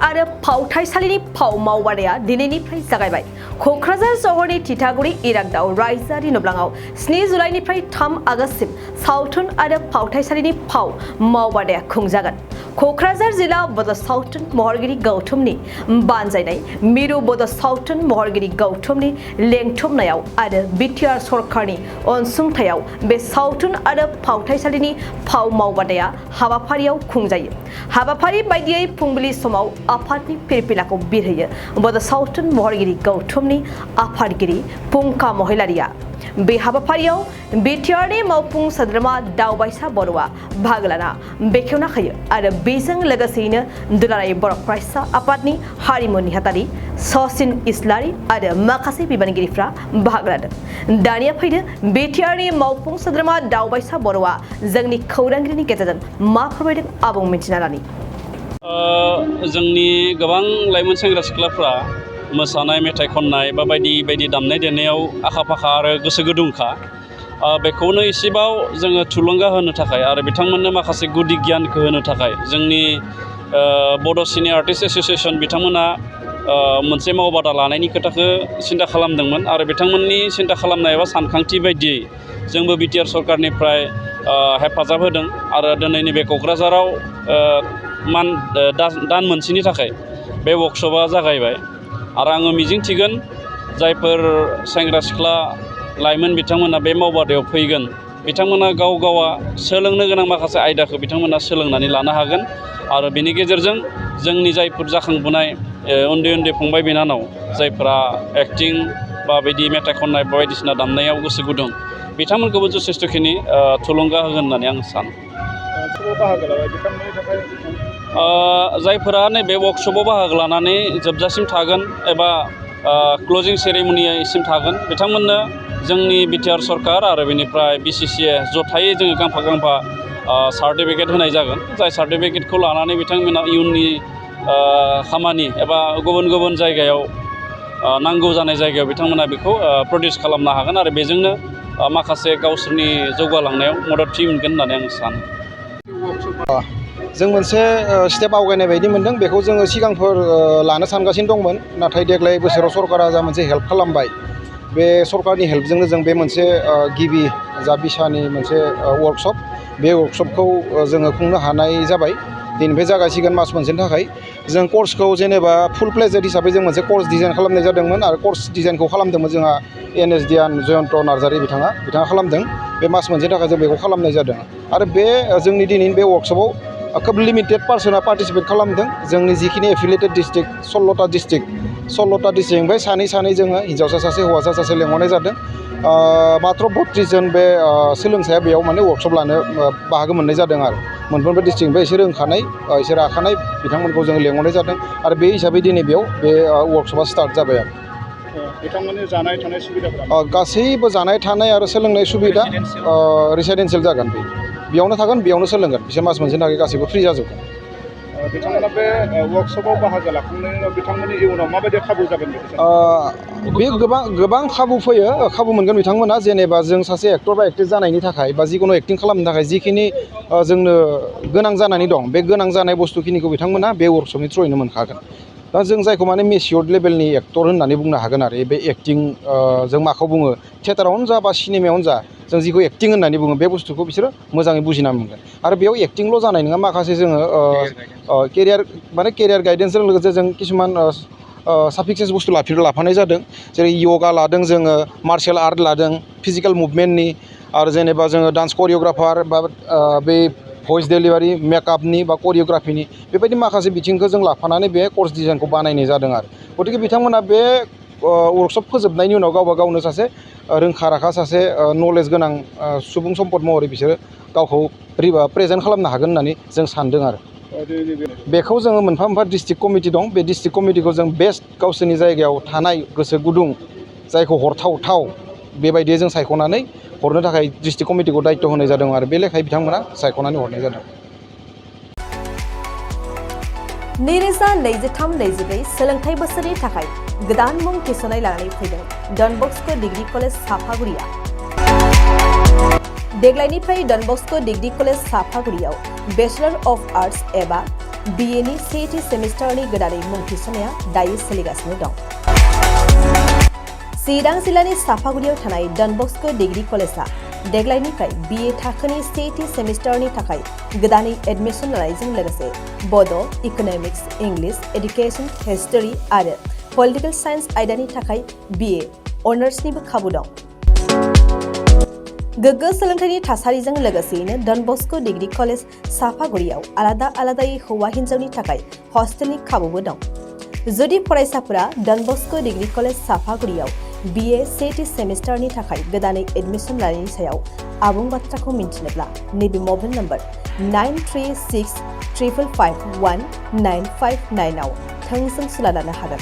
आरो फावथायसालिनि फाव मावबादाया दिनैनिफ्राय जागायबाय। क'क्राझार सहरनि तितागुरि इरागदाव रायजोआरि नब्लाङाव 7 जुलाइनिफ्राय 3 आगस्तसिम सावथुन आरो फावथायसालिनि फाव मावबादाया खुंजागोन। क'क्राझार जिल्ला बड' सावथुन महरगिरि गौथुमनि बानजायनाय मिरु बड' सावथुन महरगिरि गौथुमनि लेंथुमनायाव आरो बिटिआर सरकारनि अनसुंथायाव बे सावथुन आरो फावथायसालिनि फाव मावबादाया हाबाफारियाव खुंजायो। हाबाफारि बायदियै फुंबिलि समाव आफादनि फिरफिलाखौ बिरहोयो बड' सावथुन महरगिरि गौथुमनि आफादगिरि फुंखा महिलारिया। बे हाबाफारियाव बिटिआरनि मावफुं सोद्रोमा दावबायसा बर'आ बाहागो लाना बेखेवना होयो आरो बेजों लोगोसेयैनो दुलाराय बर' फरायसा आफादनि हारिमु नेहाथारि सचिन इस्लारि आरो माखासे बिबानगिरिफ्रा बाहागो लादों। दानिया फैदो बिटिआरनि मावफुं सोद्रोमा दावबायसा बर'आ जोंनि खौरांगिरिनि गेजेरजों मा फोरमायदों आबुं मिथिना लानि। जोंनि गोबां लाइमोन सेंग्रा सिख्लाफ्रा मोसानाय मेथाइ खननाय बा बायदि बायदि दामनाय देनायाव आखा फाखा आरो गोसो गुदुंखा। बेखौनो एसेबाव जोङो थुलुंगा होनो थाखाय आरो बिथांमोननो माखासे गुदि गियानखौ होनो थाखाय जोंनि बड' सिनियर आर्टिस्ट एस'सियेसन बिथांमोना मोनसे मावबादा लानायनि खोथाखौ सिन्था खालामदोंमोन आरो बिथांमोननि सिन्था खालामनाय एबा सानखांथि बायदियै जोंबो बिटिआर सरकारनिफ्राय हेफाजाब होदों आरो दिनै नैबे क'क्राझाराव दान मोनसेनि थाखाय बे वर्कशपआ जागायबाय आरो आङो मिजिंथिगोन जायफोर सेंग्रा सिख्ला लाइमोन बिथांमोना बे मावबादायाव फैगोन बिथांमोना गाव गावा सोलोंनो गोनां माखासे आयदाखौ बिथांमोना सोलोंनानै लानो हागोन आरो बेनि गेजेरजों जोंनि जायफोर जाखांबोनाय उन्दै उन्दै फंबाय बिनानाव जायफोरा एक्टिं बा बिदि मेथाइ खननाय बायदिसिना दामनायाव गोसो गुदुं बिथांमोनखौबो जथेस्थ'खिनि थुलुंगा होगोन होननानै आं सानो। जायफोरा नैबे वर्कशपआव बाहागो लानानै जोबजासिम थागोन एबा क्लजिं सेरेमनिसिम थागोन बिथांमोननो जोंनि बिटिआर सरकार आरो बेनिफ्राय बिसिसिए जथायै जोङो गांफा गांफा सार्टिफिकेट होनाय जागोन। जाय सार्टिफिकेटखौ लानानै बिथांमोना इयुननि खामानि एबा गुबुन गुबुन जायगायाव नांगौ जानाय जायगायाव बिथांमोना बेखौ प्रडिउस खालामनो हागोन आरो बेजोंनो माखासे गावसोरनि जौगालांनायाव मददथि मोनगोन होननानै आं सानो। जों मोनसे स्टेप आवगायनाय बायदि मोनदों। बेखौ जोङो सिगांफोर लानो सानगासिनो दंमोन, नाथाय देग्लाय बोसोराव सरकारा जा मोनसे हेल्प खालामबाय। बे सरकारनि हेल्पजोंनो जों बे मोनसे गिबि जा बिसानि मोनसे वर्कशप बे वर्कशपखौ जोङो खुंनो हानाय जाबाय। दिनैनिफ्राय जागायसिगोन मास मोनसेनि थाखाय। जों कर्सखौ जेनेबा फुल प्लेजेड हिसाबै जों मोनसे कर्स डिजाइन खालामनाय जादोंमोन आरो कर्स डिजाइनखौ खालामदोंमोन जोंहा NSDN जयन्त नार्जारि बिथाङा खालामदों। बे मास मोनसेनि थाखाय जों बेखौ खालामनाय जादों आरो बे जोंनि दिनैनि बे वर्कशपआव खोब लिमिटेड पार्सना पार्टिसिपेट खालामदों। जोंनि जिखिनि एफिलिएटेड डिस्ट्रिक्ट 16टा डिस्ट्रिक्टनिफ्राय सानै जोङो हिन्जावसा सासे हौवासा सासे लेंहरनाय जादों। मात्र 32 जन बे सोलोंसाया बेयाव माने वर्कशप लानो बाहागो मोननाय जादों आरो मोनफ्रोमबो डिस्ट्रिक्टनिफ्राय एसे रोंखानाय एसे राखानाय बिथांमोनखौ जोङो लेंहरनाय जादों आरो बे हिसाबै दिनै बेयाव बे वर्कशपआ स्टार्ट जाबाय आरो बिथांमोननि जानाय थानाय सुबिदाफोरा गासैबो जानाय थानाय आरो सोलोंनाय सुबिदा रेसिडेन्सियेल जागोन। बेयावनो थागोन, बेयावनो सोलोंगोन। बिसोर मास मोनसेनि थाखाय गासैबो फ्रि जाजोबगोन। बिथांमोना बे वर्कशपआव बाहागो लाखांनायनि उनाव बिथांमोननि इयुनाव माबायदि खाबु जागोन? बे गोबां खाबु फैयो, खाबु मोनगोन बिथांमोना। जेनेबा जों सासे एक्टर बा एक्ट्रेस जानायनि थाखाय बा जिखुनु एक्टिं खालामनो थाखाय जिखिनि जोंनो गोनां जानानै दं बे गोनां जानाय बुस्थुखिनिखौ बिथांमोना बे वर्कशपनि थ्रुयैनो मोनखागोन। दा जों जायखौ माने मेचियर्ड लेभेलनि एक्टर होननानै बुंनो हागोन आरो बे एक्टिं जों माखौ बुङो थियेटारावनो जा बा सिनेमायावनो जा जों जिखौ एक्टिं होननानै बुङो बे बुस्थुखौ बिसोरो मोजाङै बुजिना मोनगोन। आरो बेयाव एक्टिंल' जानाय नङा, माखासे जोङो केरियार गाइडेन्सजों लोगोसे जों किसुमान साफिक्सेस बुस्थु लाफानाय जादों। जेरै यगा लादों, जोङो मार्शियेल आर्ट लादों, फिजिकेल मुभमेन्टनि आरो जेनेबा जोङो डान्स करिय'ग्राफार बा बे भइस डेलिभारि मेकआपनि बा करिय'ग्राफिनि बेबायदि माखासे बिथिंखौ जों लाफानानै बे कर्स डिजाइनखौ बानायनाय जादों आरो गतिके बिथांमोना बे वर्कशप फोजोबनायनि उनाव गावबा गावनो सासे रोंखा राखा सासे नलेज गोनां सुबुं सम्पद महरै बिसोरो गावखौ प्रेजेन्ट खालामनो हागोन होननानै जों सानदों आरो बेखौ जोङो मोनफा डिस्ट्रिक्ट कमिटि दं। बे डिस्ट्रिक्ट कमिटिखौ जों बेस्ट गावसोरनि जायगायाव थानाय गोसो गुदुं जायखौ हरथाव बेबायदियै जों सायख'नानै हरनो थाखाय डिस्ट्रिक्ट कमिटिखौ दायित्व होनाय जादों आरो बे लेखायै बिथांमोना सायख'नानै हरनाय जादों। 2023-24 सोलोंथाइ बोसोरनि थाखाय गोदान मुं थिसननाय लानानै फैदों डन बस्क' डिग्री कलेज साफागुरिया। देग्लायनिफ्राय डन बस्क' डिग्री कलेज साफागुरियाव बेचलर अफ आर्ट्स एबा BA नि सेथि सेमिस्टारनि गोदानै मुं थिसननाया दायो सोलिगासिनो दं। चिरां जिल्लानि साफागुरियाव थानाय डन बस्को डिग्री कलेजआ देग्लायनिफ्राय BA थाखोनि सेथि सेमिस्टारनि थाखाय गोदानै एडमिशन लानायजों लोगोसे बड', इक'नमिक्स, इंलिश, एडुकेशन, हिस्टरी आरो पलिटिकल साइन्स आयदानि थाखाय BA अनार्सनिबो खाबु दं। गोग्गो सोलोंथाइनि थासारिजों लोगोसेयैनो डन बस्को डिग्री कलेज साफागुरियाव आलादा आलादायै हौवा हिन्जावनि थाखाय हस्टेलनि खाबुबो दं। जुदि फरायसाफोरा डन बस्को डिग्री कलेज साफागुरियाव BA सेथि सेमिस्टारनि थाखाय गोदानै एडमिशन लानायनि सायाव आबुं बाथ्राखौ मिन्थिनोब्ला नैबे मबाइल नम्बर 9365551959 आव थोंजों सुला लानो हागोन।